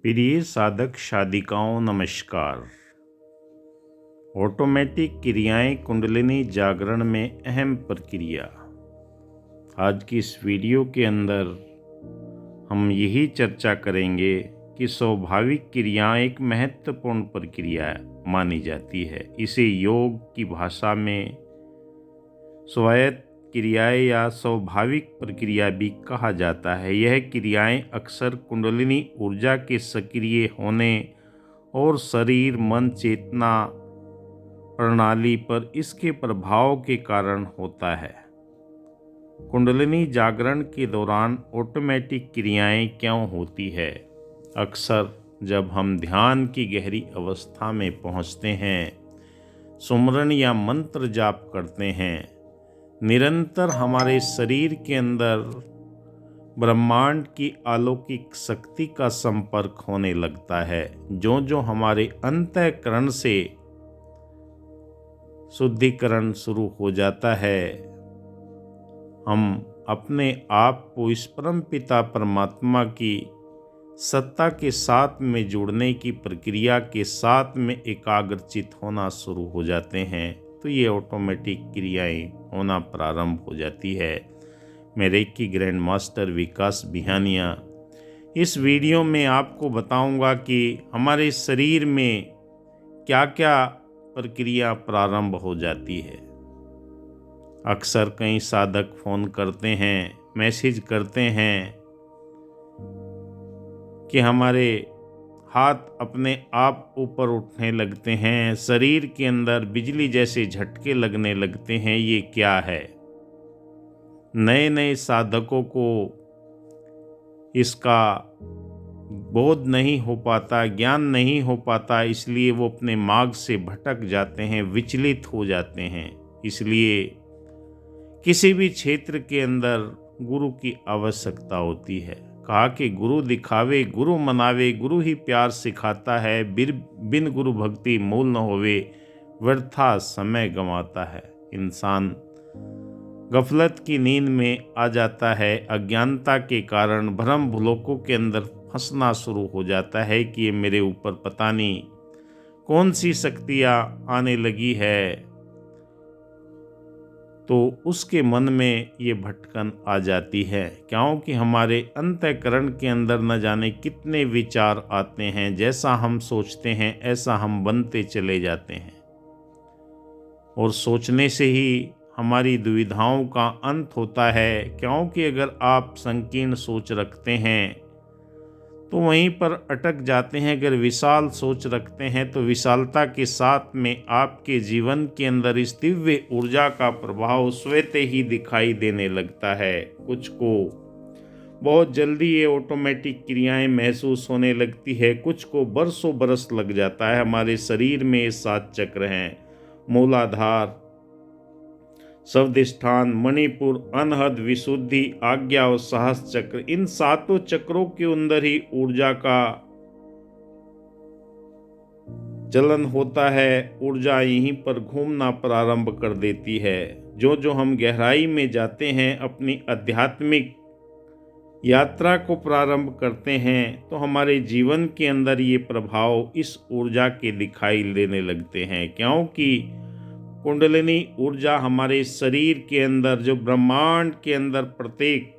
प्रिय साधक साधिकाओं नमस्कार। ऑटोमेटिक क्रियाएं कुंडलिनी जागरण में अहम प्रक्रिया। आज की इस वीडियो के अंदर हम यही चर्चा करेंगे कि स्वाभाविक क्रियाएं एक महत्वपूर्ण प्रक्रिया मानी जाती है। इसे योग की भाषा में स्वायत्त क्रियाएं या स्वाभाविक प्रक्रिया भी कहा जाता है। यह क्रियाएं अक्सर कुंडलिनी ऊर्जा के सक्रिय होने और शरीर मन चेतना प्रणाली पर इसके प्रभाव के कारण होता है। कुंडलिनी जागरण के दौरान ऑटोमेटिक क्रियाएं क्यों होती है? अक्सर जब हम ध्यान की गहरी अवस्था में पहुंचते हैं, सुमरन या मंत्र जाप करते हैं, निरंतर हमारे शरीर के अंदर ब्रह्मांड की अलौकिक शक्ति का संपर्क होने लगता है। जो जो हमारे अंतःकरण से शुद्धिकरण शुरू हो जाता है, हम अपने आप को इस परम पिता परमात्मा की सत्ता के साथ में जुड़ने की प्रक्रिया के साथ में एकाग्रचित होना शुरू हो जाते हैं, तो ये ऑटोमेटिक क्रियाएं होना प्रारंभ हो जाती है। मैं रेकी ग्रैंड मास्टर विकास बिहानिया इस वीडियो में आपको बताऊंगा कि हमारे शरीर में क्या क्या प्रक्रिया प्रारंभ हो जाती है। अक्सर कई साधक फ़ोन करते हैं, मैसेज करते हैं कि हमारे हाथ अपने आप ऊपर उठने लगते हैं, शरीर के अंदर बिजली जैसे झटके लगने लगते हैं। ये क्या है? नए नए साधकों को इसका बोध नहीं हो पाता, ज्ञान नहीं हो पाता, इसलिए वो अपने मार्ग से भटक जाते हैं, विचलित हो जाते हैं। इसलिए किसी भी क्षेत्र के अंदर गुरु की आवश्यकता होती है। कहा कि गुरु दिखावे गुरु मनावे, गुरु ही प्यार सिखाता है, बिन गुरु भक्ति मूल न होवे, व्यर्था समय गंवाता है। इंसान गफलत की नींद में आ जाता है, अज्ञानता के कारण भ्रम भुलकों के अंदर फंसना शुरू हो जाता है कि ये मेरे ऊपर पता नहीं कौन सी शक्तियाँ आने लगी है, तो उसके मन में ये भटकन आ जाती है। क्योंकि हमारे अंतःकरण के अंदर न जाने कितने विचार आते हैं, जैसा हम सोचते हैं ऐसा हम बनते चले जाते हैं, और सोचने से ही हमारी दुविधाओं का अंत होता है। क्योंकि अगर आप संकीर्ण सोच रखते हैं तो वहीं पर अटक जाते हैं, अगर विशाल सोच रखते हैं तो विशालता के साथ में आपके जीवन के अंदर इस दिव्य ऊर्जा का प्रभाव स्वतः ही दिखाई देने लगता है। कुछ को बहुत जल्दी ये ऑटोमेटिक क्रियाएं महसूस होने लगती है, कुछ को बरसों बरस लग जाता है। हमारे शरीर में 7 चक्र हैं, मूलाधार, स्वादिष्ठान, मणिपुर, अनहद, विशुद्धि, आज्ञा और साहस चक्र। इन 7 चक्रों के अंदर ही ऊर्जा का चलन होता है। ऊर्जा यहीं पर घूमना प्रारंभ कर देती है। जो जो हम गहराई में जाते हैं, अपनी आध्यात्मिक यात्रा को प्रारंभ करते हैं, तो हमारे जीवन के अंदर ये प्रभाव इस ऊर्जा के दिखाई देने लगते हैं। क्योंकि कुंडलिनी ऊर्जा हमारे शरीर के अंदर, जो ब्रह्मांड के अंदर प्रत्येक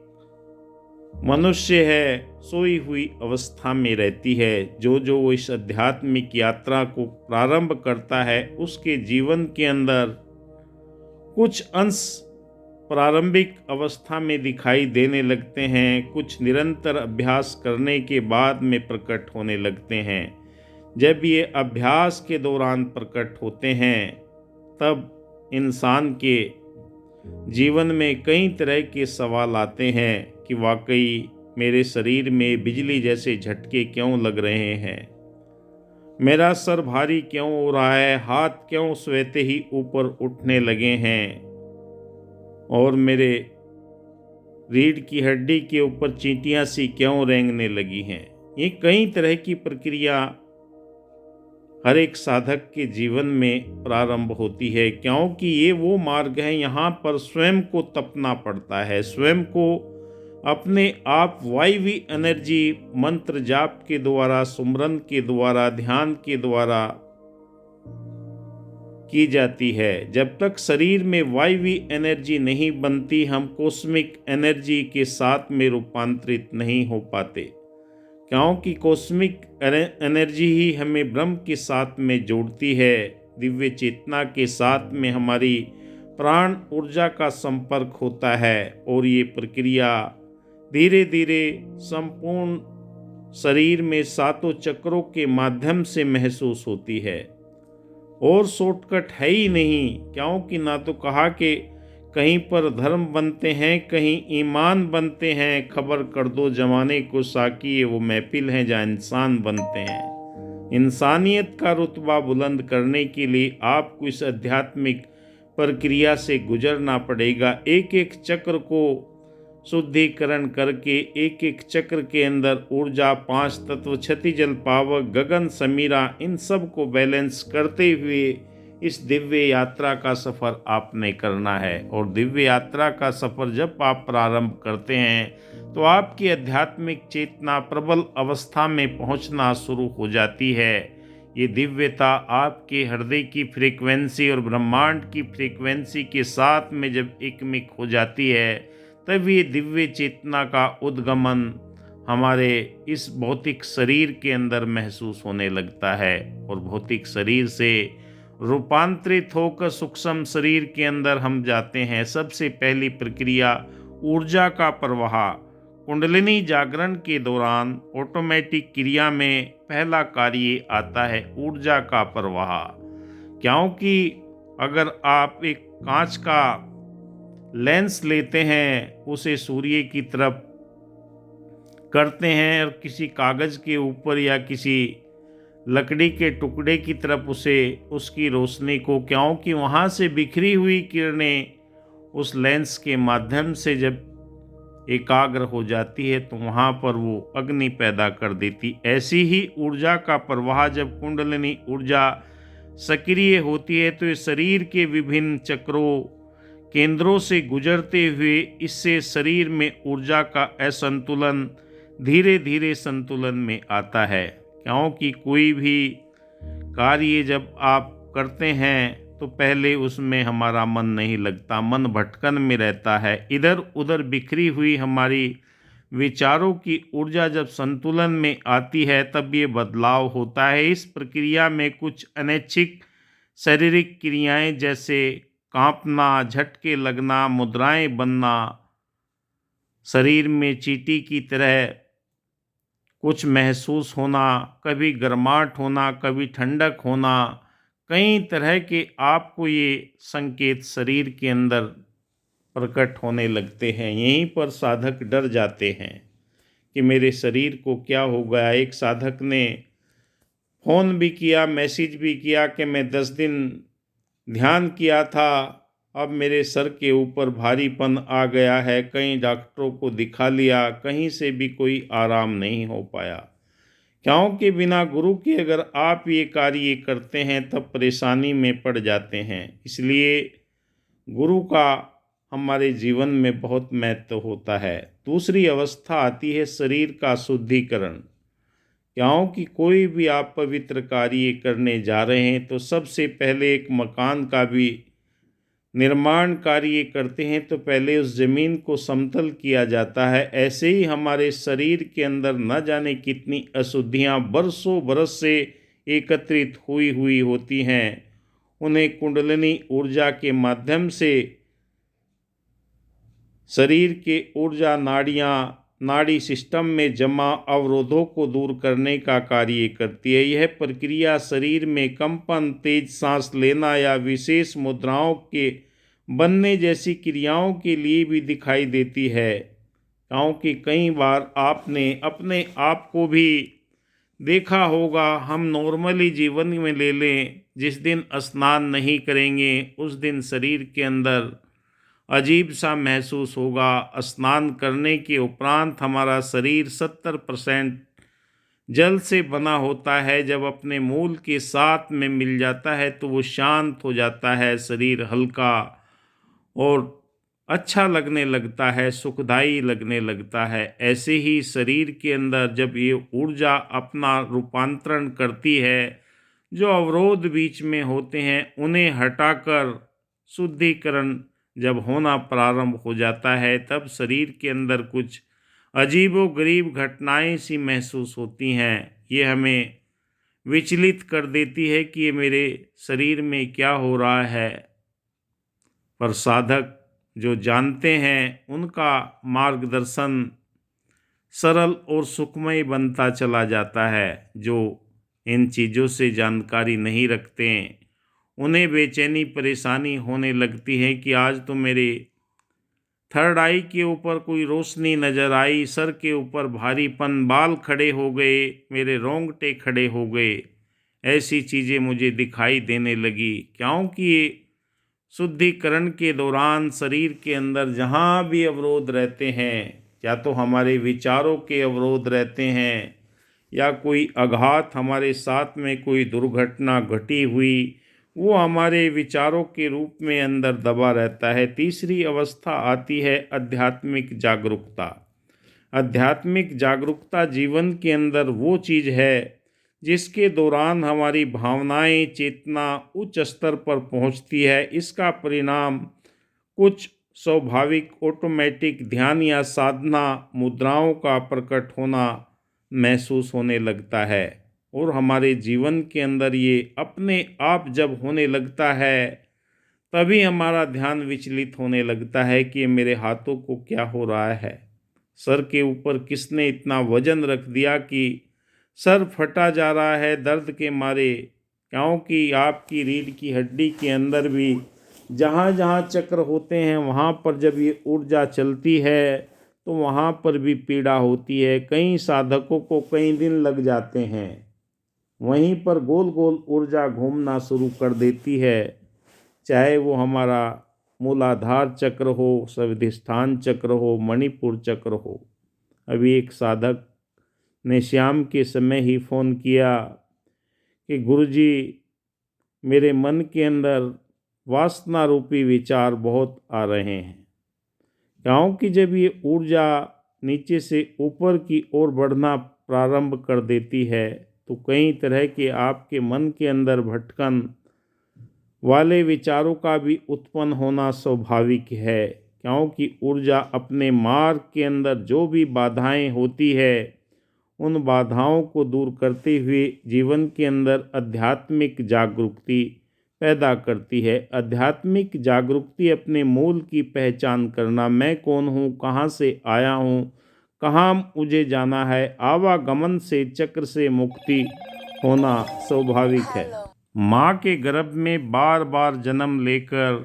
मनुष्य है, सोई हुई अवस्था में रहती है। जो जो वो इस आध्यात्मिक यात्रा को प्रारंभ करता है, उसके जीवन के अंदर कुछ अंश प्रारंभिक अवस्था में दिखाई देने लगते हैं, कुछ निरंतर अभ्यास करने के बाद में प्रकट होने लगते हैं। जब ये अभ्यास के दौरान प्रकट होते हैं, तब इंसान के जीवन में कई तरह के सवाल आते हैं कि वाकई मेरे शरीर में बिजली जैसे झटके क्यों लग रहे हैं, मेरा सर भारी क्यों हो रहा है, हाथ क्यों स्वतः ही ऊपर उठने लगे हैं, और मेरे रीढ़ की हड्डी के ऊपर चींटियां सी क्यों रेंगने लगी हैं। ये कई तरह की प्रक्रिया हर एक साधक के जीवन में प्रारंभ होती है। क्योंकि ये वो मार्ग है, यहाँ पर स्वयं को तपना पड़ता है, स्वयं को अपने आप वायवी एनर्जी मंत्र जाप के द्वारा, सुमरन के द्वारा, ध्यान के द्वारा की जाती है। जब तक शरीर में वायवी एनर्जी नहीं बनती, हम कॉस्मिक एनर्जी के साथ में रूपांतरित नहीं हो पाते, क्योंकि कॉस्मिक एनर्जी ही हमें ब्रह्म के साथ में जोड़ती है। दिव्य चेतना के साथ में हमारी प्राण ऊर्जा का संपर्क होता है और ये प्रक्रिया धीरे धीरे संपूर्ण शरीर में सातों चक्रों के माध्यम से महसूस होती है। और शॉर्टकट है ही नहीं, क्योंकि ना तो कहा कि कहीं पर धर्म बनते हैं, कहीं ईमान बनते हैं। खबर कर दो जमाने को साकी, वो महफिल है जहाँ इंसान बनते हैं। इंसानियत का रुतबा बुलंद करने के लिए आपको इस आध्यात्मिक प्रक्रिया से गुजरना पड़ेगा। एक एक चक्र को शुद्धिकरण करके, एक एक चक्र के अंदर ऊर्जा, पांच तत्व, क्षति, जल, पावक, गगन, समीरा, इन सब को बैलेंस करते हुए इस दिव्य यात्रा का सफ़र आपने करना है। और दिव्य यात्रा का सफ़र जब आप प्रारंभ करते हैं तो आपकी आध्यात्मिक चेतना प्रबल अवस्था में पहुंचना शुरू हो जाती है। ये दिव्यता आपके हृदय की फ्रीक्वेंसी और ब्रह्मांड की फ्रीक्वेंसी के साथ में जब एकमिक हो जाती है, तब ये दिव्य चेतना का उद्गमन हमारे इस भौतिक शरीर के अंदर महसूस होने लगता है और भौतिक शरीर से रूपांतरित होकर सूक्ष्म शरीर के अंदर हम जाते हैं। सबसे पहली प्रक्रिया ऊर्जा का प्रवाह। कुंडलिनी जागरण के दौरान ऑटोमेटिक क्रिया में पहला कार्य आता है ऊर्जा का प्रवाह। क्योंकि अगर आप एक कांच का लेंस लेते हैं, उसे सूर्य की तरफ करते हैं और किसी कागज़ के ऊपर या किसी लकड़ी के टुकड़े की तरफ उसे, उसकी रोशनी को, क्योंकि वहाँ से बिखरी हुई किरणें उस लेंस के माध्यम से जब एकाग्र हो जाती है तो वहाँ पर वो अग्नि पैदा कर देती। ऐसी ही ऊर्जा का प्रवाह जब कुंडलिनी ऊर्जा सक्रिय होती है तो इस शरीर के विभिन्न चक्रों, केंद्रों से गुजरते हुए इससे शरीर में ऊर्जा का असंतुलन धीरे धीरे संतुलन में आता है। क्योंकि कोई भी कार्य जब आप करते हैं तो पहले उसमें हमारा मन नहीं लगता, मन भटकन में रहता है। इधर उधर बिखरी हुई हमारी विचारों की ऊर्जा जब संतुलन में आती है तब ये बदलाव होता है। इस प्रक्रिया में कुछ अनैच्छिक शारीरिक क्रियाएं जैसे कांपना, झटके लगना, मुद्राएं बनना, शरीर में चींटी की तरह कुछ महसूस होना, कभी गर्माहट होना, कभी ठंडक होना, कई तरह के आपको ये संकेत शरीर के अंदर प्रकट होने लगते हैं। यहीं पर साधक डर जाते हैं कि मेरे शरीर को क्या हो गया। एक साधक ने फ़ोन भी किया, मैसेज भी किया कि मैं 10 दिन ध्यान किया था, अब मेरे सर के ऊपर भारीपन आ गया है, कई डॉक्टरों को दिखा लिया, कहीं से भी कोई आराम नहीं हो पाया। क्योंकि बिना गुरु के अगर आप ये कार्य करते हैं तब परेशानी में पड़ जाते हैं। इसलिए गुरु का हमारे जीवन में बहुत महत्व होता है। दूसरी अवस्था आती है शरीर का शुद्धिकरण। क्योंकि कोई भी आप पवित्र कार्य करने जा रहे हैं तो सबसे पहले एक मकान का भी निर्माण कार्य करते हैं तो पहले उस ज़मीन को समतल किया जाता है। ऐसे ही हमारे शरीर के अंदर न जाने कितनी अशुद्धियाँ बरसों बरस से एकत्रित हुई होती हैं, उन्हें कुंडलिनी ऊर्जा के माध्यम से शरीर के ऊर्जा नाड़ी सिस्टम में जमा अवरोधों को दूर करने का कार्य करती है। यह प्रक्रिया शरीर में कंपन, तेज सांस लेना या विशेष मुद्राओं के बनने जैसी क्रियाओं के लिए भी दिखाई देती है। क्योंकि कई बार आपने अपने आप को भी देखा होगा, हम नॉर्मली जीवन में ले लें, जिस दिन स्नान नहीं करेंगे उस दिन शरीर के अंदर अजीब सा महसूस होगा। स्नान करने के उपरांत हमारा शरीर 70% जल से बना होता है। जब अपने मूल के साथ में मिल जाता है तो वो शांत हो जाता है, शरीर हल्का और अच्छा लगने लगता है, सुखदायी लगने लगता है। ऐसे ही शरीर के अंदर जब ये ऊर्जा अपना रूपांतरण करती है, जो अवरोध बीच में होते हैं उन्हें हटाकर शुद्धिकरण जब होना प्रारंभ हो जाता है, तब शरीर के अंदर कुछ अजीबोगरीब घटनाएं सी महसूस होती हैं। ये हमें विचलित कर देती है कि ये मेरे शरीर में क्या हो रहा है। पर साधक जो जानते हैं उनका मार्गदर्शन सरल और सुखमय बनता चला जाता है। जो इन चीज़ों से जानकारी नहीं रखते उन्हें बेचैनी परेशानी होने लगती है कि आज तो मेरे थर्ड आई के ऊपर कोई रोशनी नज़र आई, सर के ऊपर भारीपन, बाल खड़े हो गए, मेरे रोंगटे खड़े हो गए। ऐसी चीज़ें मुझे दिखाई देने लगी, क्योंकि शुद्धिकरण के दौरान शरीर के अंदर जहाँ भी अवरोध रहते हैं, या तो हमारे विचारों के अवरोध रहते हैं, या कोई आघात हमारे साथ में कोई दुर्घटना घटी हुई, वो हमारे विचारों के रूप में अंदर दबा रहता है। तीसरी अवस्था आती है आध्यात्मिक जागरूकता। आध्यात्मिक जागरूकता जीवन के अंदर वो चीज़ है जिसके दौरान हमारी भावनाएं, चेतना उच्च स्तर पर पहुंचती है। इसका परिणाम कुछ स्वाभाविक ऑटोमेटिक ध्यान या साधना मुद्राओं का प्रकट होना महसूस होने लगता है, और हमारे जीवन के अंदर ये अपने आप जब होने लगता है तभी हमारा ध्यान विचलित होने लगता है कि मेरे हाथों को क्या हो रहा है, सर के ऊपर किसने इतना वजन रख दिया कि सर फटा जा रहा है दर्द के मारे। क्योंकि आपकी रीढ़ की हड्डी के अंदर भी जहाँ जहाँ चक्र होते हैं वहाँ पर जब ये ऊर्जा चलती है तो वहाँ पर भी पीड़ा होती है। कई साधकों को कई दिन लग जाते हैं, वहीं पर गोल गोल ऊर्जा घूमना शुरू कर देती है। चाहे वो हमारा मूलाधार चक्र हो, स्वाधिष्ठान चक्र हो, मणिपुर चक्र हो। अभी एक साधक ने शाम के समय ही फ़ोन किया कि गुरुजी, मेरे मन के अंदर वासना रूपी विचार बहुत आ रहे हैं। क्योंकि जब ये ऊर्जा नीचे से ऊपर की ओर बढ़ना प्रारंभ कर देती है तो कई तरह के आपके मन के अंदर भटकन वाले विचारों का भी उत्पन्न होना स्वाभाविक है। क्योंकि ऊर्जा अपने मार्ग के अंदर जो भी बाधाएं होती है उन बाधाओं को दूर करते हुए जीवन के अंदर आध्यात्मिक जागरूकता पैदा करती है। आध्यात्मिक जागरूकता अपने मूल की पहचान करना, मैं कौन हूँ, कहाँ से आया हूँ, कहाँ मुझे जाना है, आवागमन से चक्र से मुक्ति होना स्वाभाविक है। माँ के गर्भ में बार बार जन्म लेकर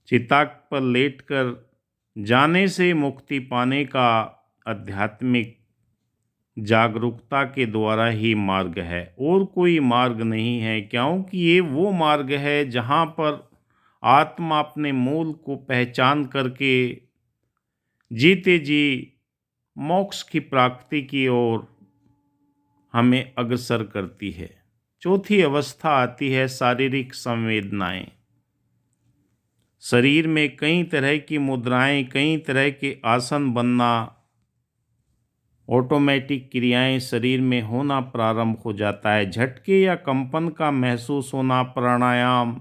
चिता पर लेटकर जाने से मुक्ति पाने का आध्यात्मिक जागरूकता के द्वारा ही मार्ग है, और कोई मार्ग नहीं है। क्योंकि ये वो मार्ग है जहाँ पर आत्मा अपने मूल को पहचान करके जीते जी मोक्ष की प्राप्ति की ओर हमें अग्रसर करती है। चौथी अवस्था आती है शारीरिक संवेदनाएं। शरीर में कई तरह की मुद्राएं, कई तरह के आसन बनना, ऑटोमेटिक क्रियाएं शरीर में होना प्रारंभ हो जाता है। झटके या कंपन का महसूस होना, प्राणायाम,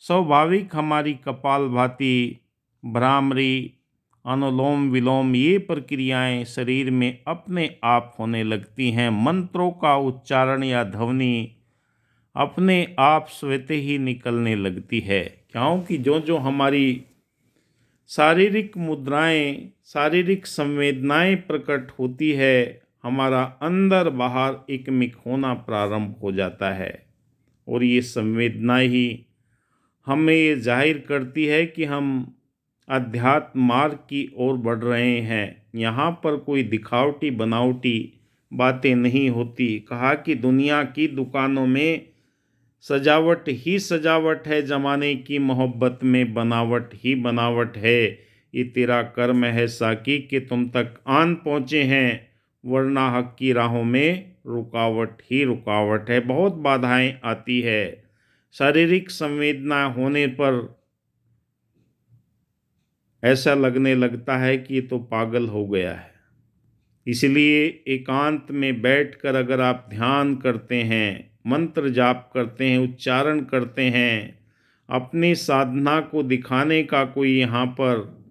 स्वाभाविक हमारी कपालभाति, भ्रामरी, अनुलोम विलोम, ये प्रक्रियाएं शरीर में अपने आप होने लगती हैं। मंत्रों का उच्चारण या ध्वनि अपने आप स्वतः ही निकलने लगती है। क्योंकि जो जो हमारी शारीरिक मुद्राएं, शारीरिक संवेदनाएं प्रकट होती है, हमारा अंदर बाहर एकमिक होना प्रारंभ हो जाता है, और ये संवेदना ही हमें ये जाहिर करती है कि हम अध्यात्म मार्ग की ओर बढ़ रहे हैं। यहाँ पर कोई दिखावटी बनावटी बातें नहीं होती। कहा कि दुनिया की दुकानों में सजावट ही सजावट है, ज़माने की मोहब्बत में बनावट ही बनावट है। ये तेरा कर्म है साकी कि तुम तक आन पहुँचे हैं, वरना हक की राहों में रुकावट ही रुकावट है। बहुत बाधाएं आती है। शारीरिक संवेदना होने पर ऐसा लगने लगता है कि ये तो पागल हो गया है। इसलिए एकांत में बैठकर अगर आप ध्यान करते हैं, मंत्र जाप करते हैं, उच्चारण करते हैं, अपनी साधना को दिखाने का कोई यहाँ पर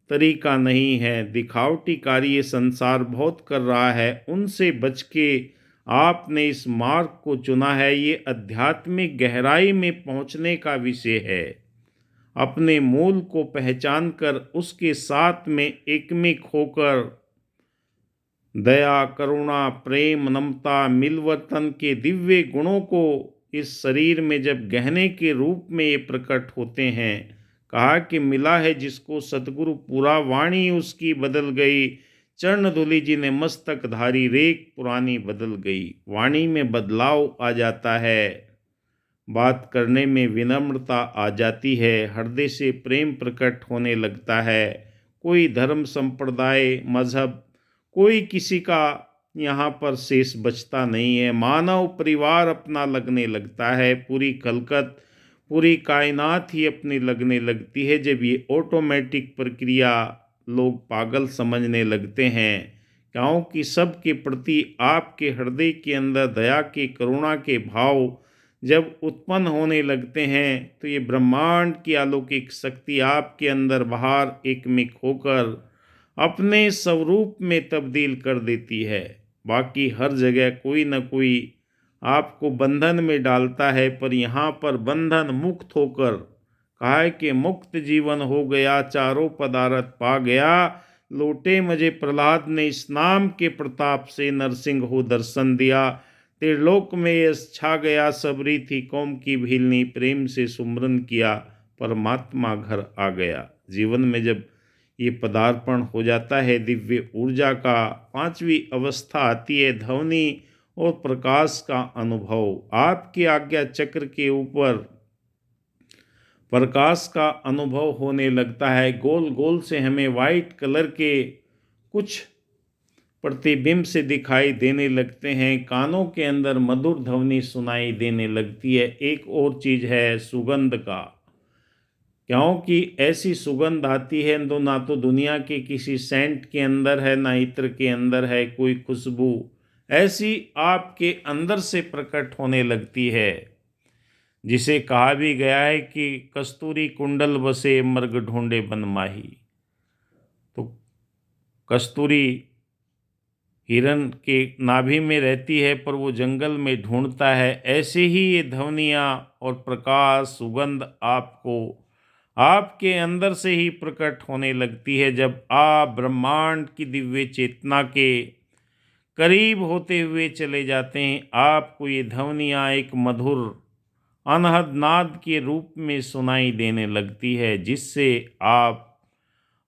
तरीका नहीं है। दिखावटी कार्य संसार बहुत कर रहा है, उनसे बच के आपने इस मार्ग को चुना है। ये आध्यात्मिक गहराई में पहुँचने का विषय है। अपने मूल को पहचान कर उसके साथ में एकमिक होकर दया, करुणा, प्रेम, नमता, मिलवर्तन के दिव्य गुणों को इस शरीर में जब गहने के रूप में ये प्रकट होते हैं, कहा कि मिला है जिसको सतगुरु पूरा, वाणी उसकी बदल गई, चरण धुली जी ने मस्तक धारी, रेख पुरानी बदल गई। वाणी में बदलाव आ जाता है, बात करने में विनम्रता आ जाती है, हृदय से प्रेम प्रकट होने लगता है। कोई धर्म, संप्रदाय, मजहब, कोई किसी का यहाँ पर शेष बचता नहीं है। मानव परिवार अपना लगने लगता है। पूरी खलकत, पूरी कायनात ही अपनी लगने लगती है। जब ये ऑटोमेटिक प्रक्रिया लोग पागल समझने लगते हैं, क्योंकि सबके प्रति आपके हृदय के अंदर दया के, करुणा के भाव जब उत्पन्न होने लगते हैं, तो ये ब्रह्मांड की अलौकिक शक्ति आपके अंदर बाहर एकमिक होकर अपने स्वरूप में तब्दील कर देती है। बाकी हर जगह कोई न कोई आपको बंधन में डालता है, पर यहाँ पर बंधन मुक्त होकर कहा है कि मुक्त जीवन हो गया, चारों पदार्थ पा गया, लौटे मुझे प्रहलाद ने इस नाम के प्रताप से, नरसिंह हो दर्शन दिया, त्रिलोक में यश छा गया, सबरी थी कौम की भीलनी, प्रेम से सुमरन किया, परमात्मा घर आ गया। जीवन में जब ये पदार्पण हो जाता है, दिव्य ऊर्जा का पांचवी अवस्था आती है, ध्वनि और प्रकाश का अनुभव। आपकी आज्ञा चक्र के ऊपर प्रकाश का अनुभव होने लगता है। गोल गोल से हमें वाइट कलर के कुछ प्रतिबिंब से दिखाई देने लगते हैं। कानों के अंदर मधुर ध्वनि सुनाई देने लगती है। एक और चीज़ है सुगंध का, क्योंकि ऐसी सुगंध आती है ना तो दुनिया के किसी सेंट के अंदर है, ना इत्र के अंदर है कोई खुशबू, ऐसी आपके अंदर से प्रकट होने लगती है। जिसे कहा भी गया है कि कस्तूरी कुंडल बसे, मर्ग ढूंढे बनमाही। तो कस्तूरी हिरण के नाभि में रहती है, पर वो जंगल में ढूंढता है। ऐसे ही ये ध्वनियाँ और प्रकाश, सुगंध आपको आपके अंदर से ही प्रकट होने लगती है। जब आप ब्रह्मांड की दिव्य चेतना के करीब होते हुए चले जाते हैं, आपको ये ध्वनियाँ एक मधुर अनहद नाद के रूप में सुनाई देने लगती है, जिससे आप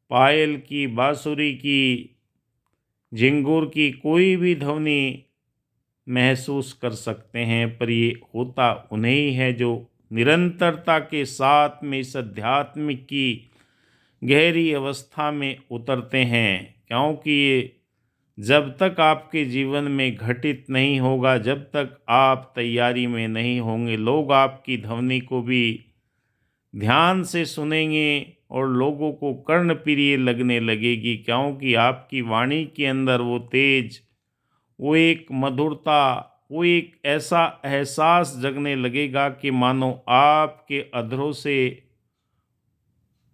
पायल की, बांसुरी की, झिंगुर की कोई भी ध्वनि महसूस कर सकते हैं। पर ये होता उन्हें ही है जो निरंतरता के साथ में इस अध्यात्मिक की गहरी अवस्था में उतरते हैं। क्योंकि ये जब तक आपके जीवन में घटित नहीं होगा, जब तक आप तैयारी में नहीं होंगे, लोग आपकी ध्वनि को भी ध्यान से सुनेंगे और लोगों को कर्णप्रिय लगने लगेगी। क्योंकि आपकी वाणी के अंदर वो तेज, वो एक मधुरता, वो एक ऐसा एहसास जगने लगेगा कि मानो आपके अधरों से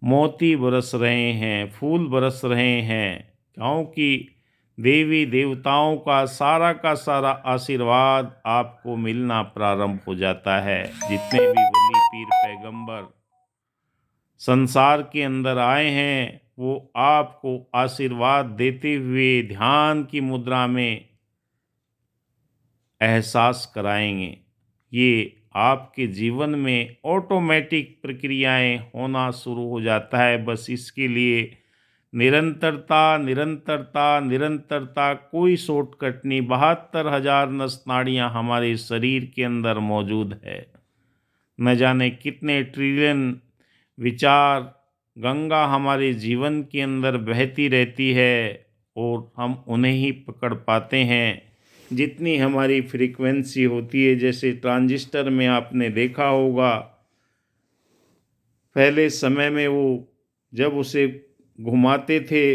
मोती बरस रहे हैं, फूल बरस रहे हैं। क्योंकि देवी देवताओं का सारा आशीर्वाद आपको मिलना प्रारंभ हो जाता है। जितने भी वली पीर पैगंबर संसार के अंदर आए हैं, वो आपको आशीर्वाद देते हुए ध्यान की मुद्रा में एहसास कराएंगे। ये आपके जीवन में ऑटोमेटिक प्रक्रियाएं होना शुरू हो जाता है। बस इसके लिए निरंतरता, निरंतरता, निरंतरता, कोई शॉर्टकट नहीं। 72,000 नस नाड़ियाँ हमारे शरीर के अंदर मौजूद है। न जाने कितने ट्रिलियन विचार गंगा हमारे जीवन के अंदर बहती रहती है और हम उन्हें ही पकड़ पाते हैं जितनी हमारी फ्रीक्वेंसी होती है। जैसे ट्रांजिस्टर में आपने देखा होगा, पहले समय में वो जब उसे घुमाते थे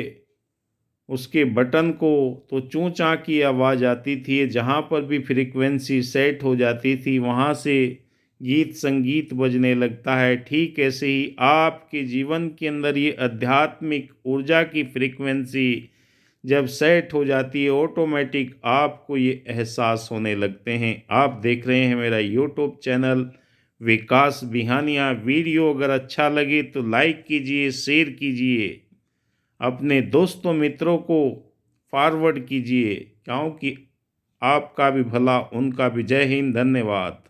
उसके बटन को तो चूँ चाँ की आवाज़ आती थी। जहाँ पर भी फ्रीक्वेंसी सेट हो जाती थी वहाँ से गीत संगीत बजने लगता है। ठीक ऐसे ही आपके जीवन के अंदर ये आध्यात्मिक ऊर्जा की फ्रीक्वेंसी जब सेट हो जाती है ऑटोमेटिक आपको ये एहसास होने लगते हैं। आप देख रहे हैं मेरा यूट्यूब चैनल विकास बिहानिया। वीडियो अगर अच्छा लगे तो लाइक कीजिए, शेयर कीजिए, अपने दोस्तों मित्रों को फॉरवर्ड कीजिए, क्योंकि आपका भी भला उनका भी। जय हिंद, धन्यवाद।